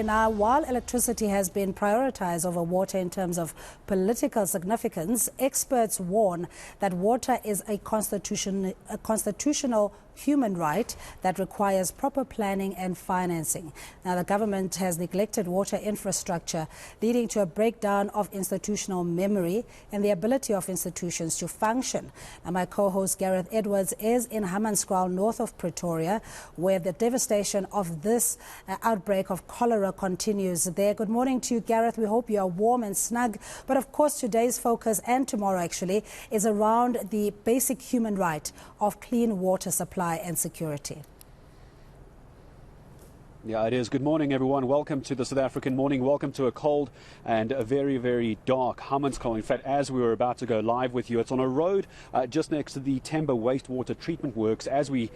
Now, while electricity has been prioritized over water in terms of political significance, experts warn that water is a constitutional human right that requires proper planning and financing. Now, the government has neglected water infrastructure, leading to a breakdown of institutional memory and the ability of institutions to function. Now, my co-host Gareth Edwards is in Hammanskraal, north of Pretoria, where the devastation of this outbreak of cholera continues there. Good morning to you, Gareth. We hope you are warm and snug. But of course, today's focus, and tomorrow actually, is around the basic human right of clean water supply and security. Yeah, it is. Good morning, everyone. Welcome to the South African morning. Welcome to a cold and a very, very dark Hammanskraal. In fact, as we were about to go live with you, it's on a road just next to the Temba wastewater treatment works. As we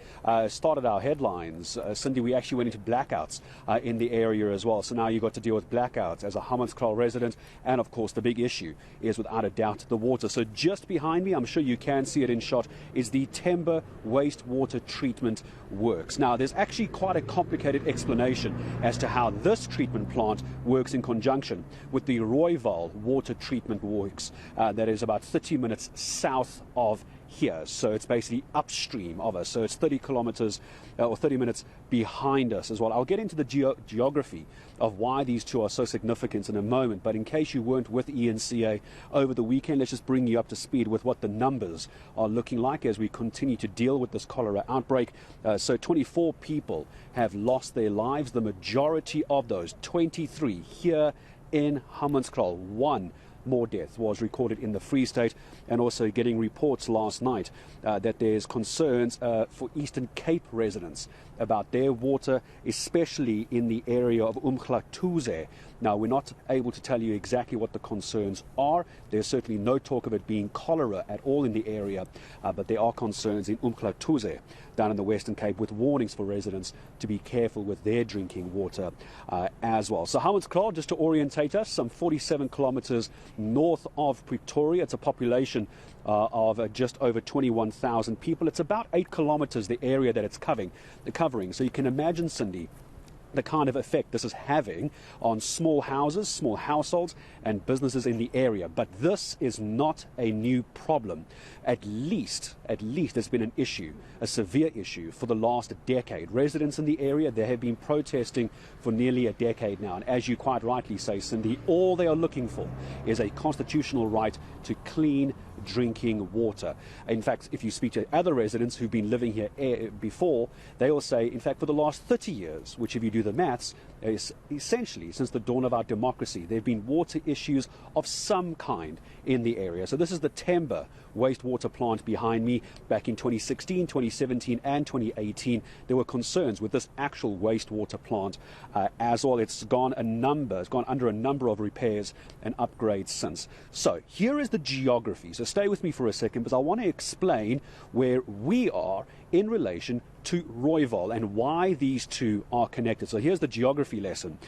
started our headlines, Cindy, we actually went into blackouts in the area as well. So now you've got to deal with blackouts as a Hammanskraal resident. And of course, the big issue is without a doubt the water. So just behind me, I'm sure you can see it in shot, is the Temba wastewater treatment works. Now, there's actually quite a complicated explanation as to how this treatment plant works in conjunction with the Rooiwal water treatment works that is about 30 minutes south of here. So it's basically upstream of us. So it's 30 kilometers or 30 minutes behind us as well. I'll get into the geography of why these two are so significant in a moment. But in case you weren't with eNCA over the weekend, let's just bring you up to speed with what the numbers are looking like as we continue to deal with this cholera outbreak. So 24 people have lost their lives. The majority of those, 23 here in Hammanskraal. One more death was recorded in the Free State, and also getting reports last night that there's concerns for Eastern Cape residents about their water, especially in the area of Umhlatuze. Now, we're not able to tell you exactly what the concerns are. There's certainly no talk of it being cholera at all in the area, but there are concerns in Umhlatuze down in the Western Cape, with warnings for residents to be careful with their drinking water as well. So Hammanskraal, just to orientate us, some 47 kilometers north of Pretoria. It's a population of just over 21,000 people. It's about 8 kilometers, the area that it's covering. So you can imagine, Cindy, the kind of effect this is having on small houses, small households and businesses in the area. But this is not a new problem. At least there's been an issue, a severe issue, for the last decade. Residents in the area, they have been protesting for nearly a decade now. And as you quite rightly say, Cindy, all they are looking for is a constitutional right to clean drinking water. In fact, if you speak to other residents who've been living here before, they will say, in fact, for the last 30 years, which if you do the maths, is essentially since the dawn of our democracy, there have been water issues of some kind in the area. So this is the Temba wastewater plant behind me. Back in 2016, 2017 and 2018, there were concerns with this actual wastewater plant as well. It's gone under a number of repairs and upgrades since. So here is the geography. So stay with me for a second, because I want to explain where we are in relation to Rooiwal and why these two are connected. So here's the geography lesson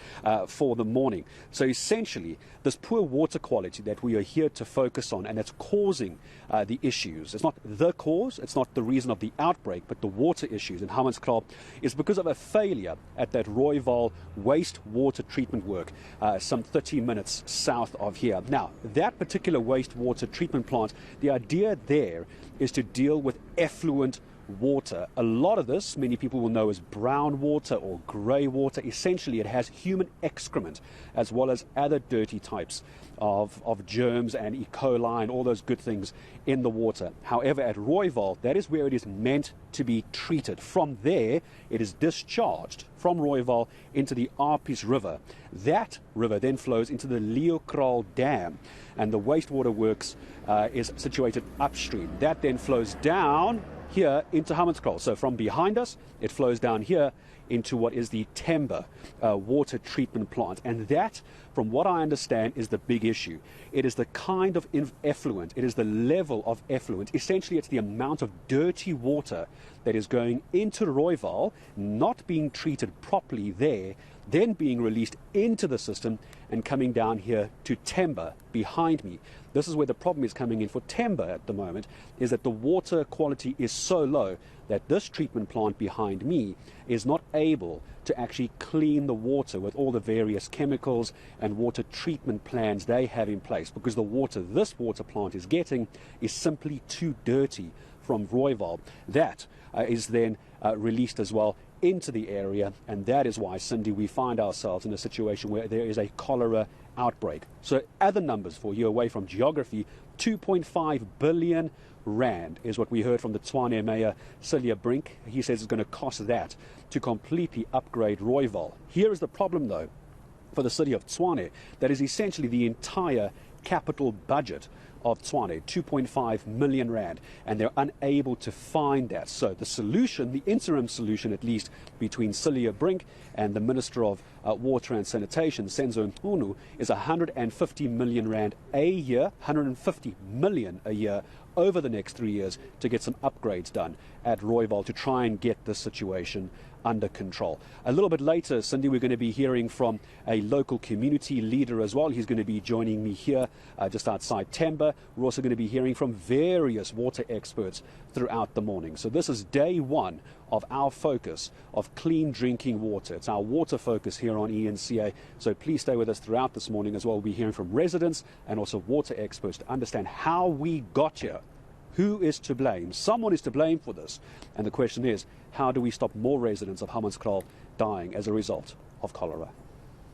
for the morning. So essentially, this poor water quality that we are here to focus on, and it's causing the issues. It's not the cause, it's not the reason of the outbreak, but the water issues in Hammanskraal is because of a failure at that Rooiwal wastewater treatment work some 30 minutes south of here. Now, that particular wastewater treatment plant, the idea there is to deal with effluent water. A lot of this, many people will know as brown water or grey water. Essentially, it has human excrement as well as other dirty types of germs and E. coli and all those good things in the water. However, at Rooiwal, that is where it is meant to be treated. From there, it is discharged from Rooiwal into the Apies River. That river then flows into the Leeukraal Dam, and the wastewater works is situated upstream. That then flows down here into Hammanskraal. So from behind us, it flows down here into what is the Temba water treatment plant. And that, from what I understand, is the big issue. It is the kind of effluent, it is the level of effluent. Essentially, it's the amount of dirty water that is going into Rooiwal, not being treated properly there, then being released into the system and coming down here to Temba behind me. This is where the problem is coming in for Temba at the moment, is that the water quality is so low that this treatment plant behind me is not able to actually clean the water with all the various chemicals and water treatment plans they have in place, because the water this water plant is getting is simply too dirty from Rooiwal. That is then released as well into the area, and that is why, Cindy, we find ourselves in a situation where there is a cholera outbreak. So other numbers for you away from geography, 2.5 billion rand is what we heard from the Tshwane Mayor, Cilliers Brink. He says it's going to cost that to completely upgrade Rooiwal. Here is the problem, though, for the city of Tshwane. That is essentially the entire capital budget of Tshwane, 2.5 million rand, and they're unable to find that. So the solution, the interim solution at least, between Cilliers Brink and the Minister of Water and Sanitation, Senzo Ntunu, is 150 million rand a year, 150 million a year over the next 3 years to get some upgrades done at Rooiwal to try and get the situation under control. A little bit later, Cindy, we're going to be hearing from a local community leader as well. He's going to be joining me here just outside Temba. We're also going to be hearing from various water experts throughout the morning. So this is day one of our focus of clean drinking water. It's our water focus here on eNCA. So please stay with us throughout this morning as well. We'll be hearing from residents and also water experts to understand how we got here. Who is to blame? Someone is to blame for this. And the question is, how do we stop more residents of Hammanskraal dying as a result of cholera?